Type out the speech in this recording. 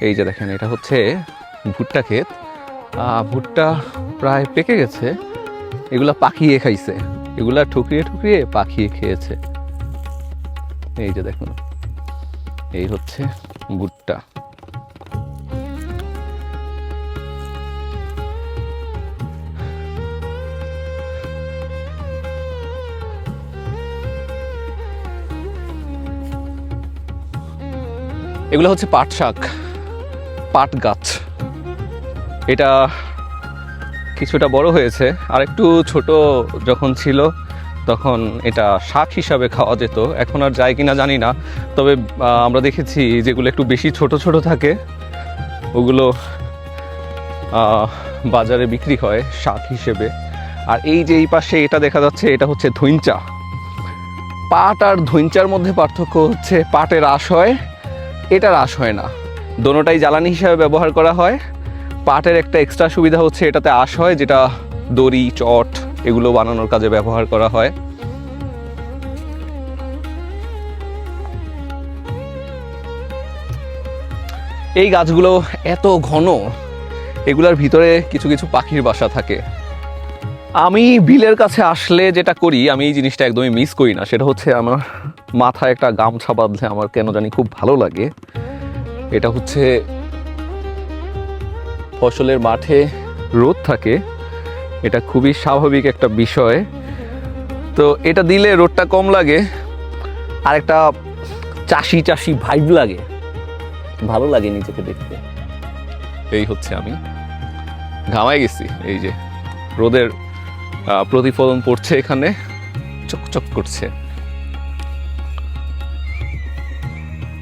এই যে দেখেন, এটা হচ্ছে ভুট্টা ক্ষেত। ভুট্টা প্রায় পেকে গেছে, এগুলা পাখিয়ে খাইছে, এগুলা ঠুকরিয়ে ঠুকরিয়ে পাখিয়ে খেয়েছে। এই যে দেখুন, এই হচ্ছে ভুট্টা। এগুলো হচ্ছে পাট শাক, পাট গাছ। এটা কিছুটা বড় হয়েছে, আর একটু ছোট যখন ছিল তখন এটা শাক হিসাবে খাওয়া যেত, এখন আর যায় কিনা জানি না। তবে আমরা দেখেছি যেগুলো একটু বেশি ছোট ছোট থাকে ওগুলো বাজারে বিক্রি হয় শাক হিসেবে। আর এই যে এই পাশে এটা দেখা যাচ্ছে, এটা হচ্ছে ধইঞ্চা। পাট আর ধইঞ্চার মধ্যে পার্থক্য হচ্ছে পাটের আঁশ হয়, এটার আঁশ হয় না। দোনোটাই জ্বালানি হিসাবে ব্যবহার করা হয়। পাটের একটা এক্সট্রা সুবিধা হচ্ছে এটাতে আঁশ হয়, যেটা দড়ি, চট এগুলো বানানোর কাজে ব্যবহার করা হয়। এই গাছগুলো এত ঘন, এগুলোর ভিতরে কিছু কিছু পাখির বাসা থাকে। আমি বিলের কাছে আসলে যেটা করি, আমি এই জিনিসটা একদমই মিস করি না, সেটা হচ্ছে আমার মাথায় একটা গামছা বাঁধলে আমার কেন জানি খুব ভালো লাগে। এটা হচ্ছে ফসলের মাঠে রোদ থাকে, এটা খুবই স্বাভাবিক একটা বিষয়। তো এটা দিলে রোদটা কম লাগে, আর একটা চাষি চাষি ভাইব লাগে, ভালো লাগে নিজেকে দেখতে। এই হচ্ছে আমি ঘামাই গেছি, এই যে রোদের প্রতিফলন পড়ছে এখানে, চকচক করছে।